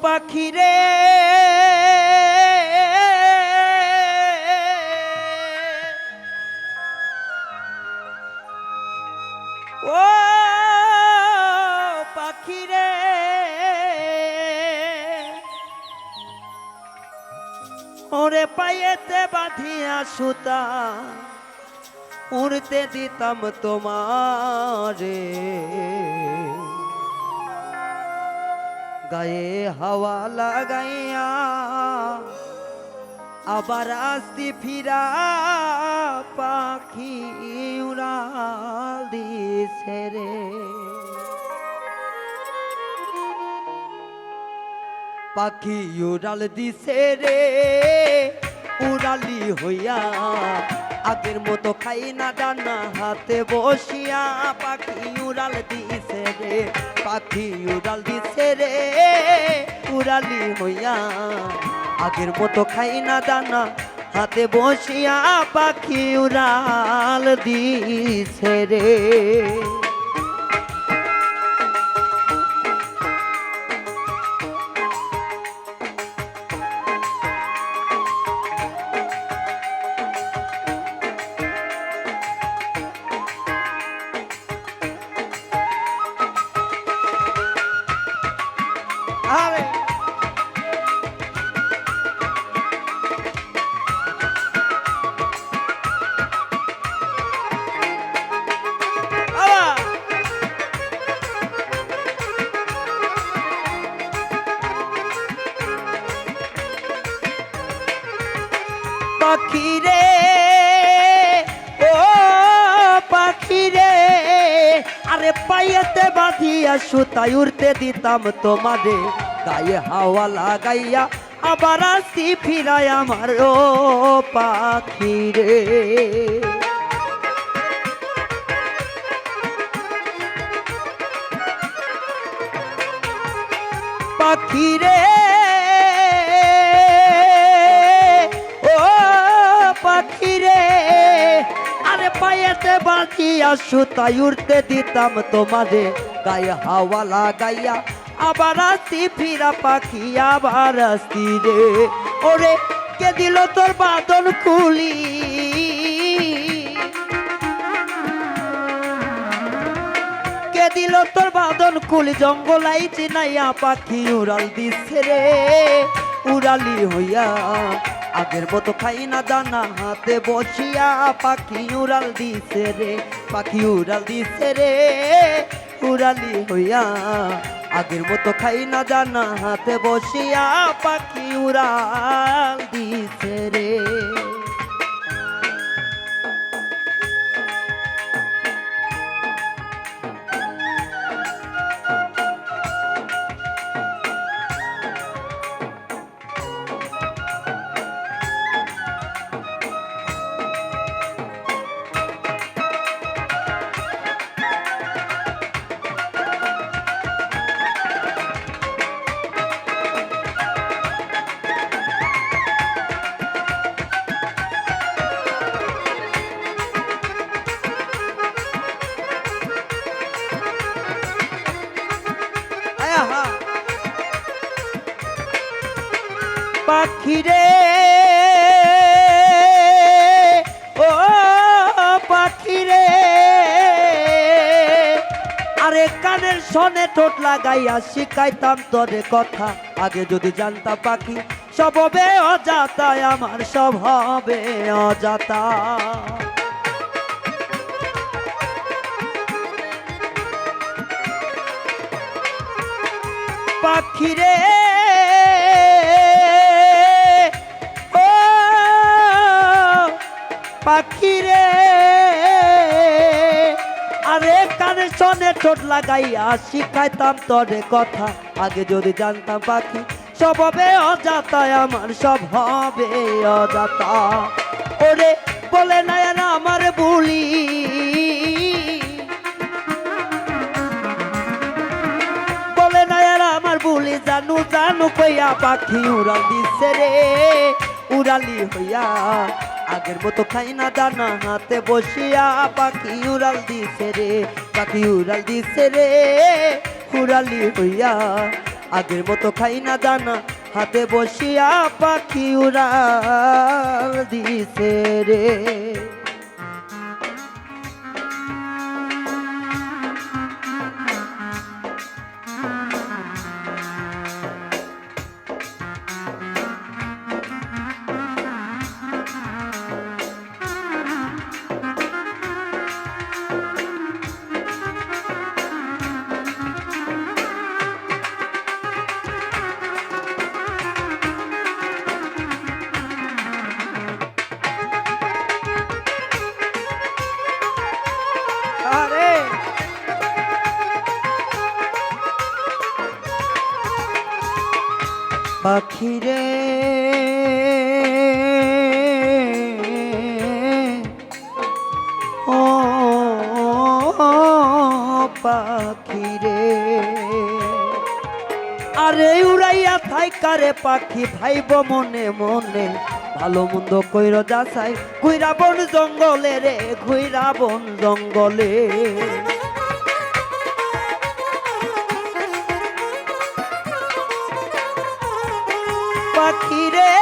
পাখি রে ও পাখি রে ওরে পায়েতে বাঁধিয়া সুতা উড়তে দিতাম তোমারে গায়ে হাওয়া লাগাইয়া আবার আসতি ফিরা পাখি উড়াল দিছে রে পাখি উড়াল দিছে রে উড়ালি হইয়া আগের মতো খাই না ডানা হাতে বসিয়া পাখি উড়াল দিছে রে পাখি উড়াল দিছে রে উড়ালি হইয়া আগের মতো খাই না ডানা হাতে বসিয়া পাখি উড়াল দিছে রে আরে পাখি রে ও পাখি রে আরে পায়েতে বাঁধিয়া সুতায় উড়তে দিতাম তোমারে গায়ে হাওয়া লাগাইয়া আবার আসি ফিরায় আমার ও পাখি রে পাখি রে পাখি রে আরে পায়েতে বাঁধিয়া সুতায় উড়তে দিতাম তোমারে গায়ে হাওয়া লাগাইয়া আবার আসি ফিরা পাখি আবার আসি রে ওরে কে দিল তোর বাঁধন খুলি কে দিল তোর বাঁধন খুলি জঙ্গলাই চিনাইয়া পাখি উড়াল দিছে রে উড়ালি হইয়া আগের মতো খাই না দানা হাতে বসিয়া পাখি উড়াল দিছে রে পাখি উড়াল দিছে রে উড়ালি হইয়া আগের মতো খাই না দানা হাতে বসিয়া পাখি উড়াল দিছে রে পাখি রে ও পাখি রে আরে কানের সনে ঠোঁট লাগাইয়া শিখাইতাম তোরে কথা আগে যদি জানতাম পাখি স্বভাবে অজাতা আমার স্বভাবে অজাতা পাখি রে পাখি রে আরে কানে সনে ঠোঁট লাগাইয়া শিখাইতাম তোরে কথা আগে যদি জানতাম পাখি স্বভাবে অজাতা আমার স্বভাবে অজাতা ওরে বলে না আমার বুলি বলে না আমার বুলি জানু জানু কইয়া পাখি উড়াল দিছে রে উড়ালি হইয়া আগের মতো খাই না দানা হাতে বসিয়া পাখি উড়াল দিছে রে পাখি উড়াল দিছে রে উড়ালি হইয়া আগের মতো খাই না দানা হাতে বসিয়া পাখি উড়াল দিছে রে। আরে পাখিরে ও পাখিরে, আরে উড়াইয়া থাইকারে পাখি ভাইব মনে মনে, ভালো মন্দ কইর যাচাই ঘুইরা বন জঙ্গলে রে, ঘুইরা বন জঙ্গলে। পাখিরে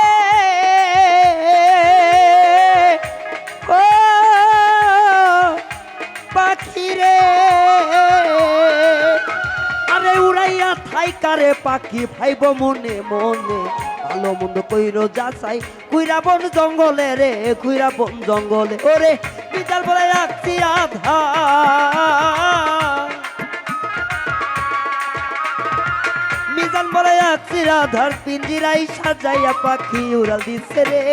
ও পাখিরে, আরে উড়াইয়া থাইকারে পাখি ভাইব মনে মনে, ভালো মন্দ কইর যাচাই কুইরা বন জঙ্গলে রে, কুইরা বন জঙ্গলে। ওরে বিতাল বলে রাখছি আধা, মিজান বলে রাখছি রাধার পিঞ্জিরাই সাজাইয়া পাখি উড়াল দিছে রে,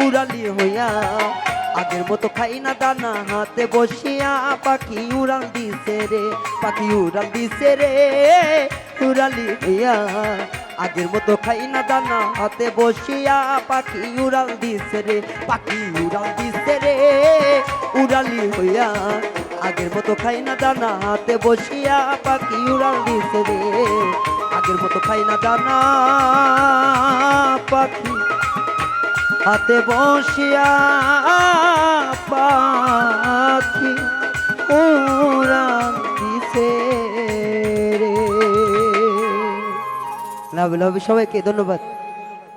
উড়ালি হইয়া আগের মতো খাই না দানা হাতে বসিয়া পাখি উড়াল দিছে রে, পাখি উড়াল দিছে রে, উড়ালি হইয়া আগের মতো খাই না দানা হাতে বসিয়া পাখি উড়াল দিছে রে, পাখি উড়াল দিছে রে, উড়ালি হইয়া আগের মতো খাই না দানা হাতে বসিয়া পাখি উড়াল দিছে রে, আগের মতো খাই না দানা পাখি হাতে বসিয়া পাখি উড়াল দিছে রে। লাভ লাভ সবাইকে ধন্যবাদ।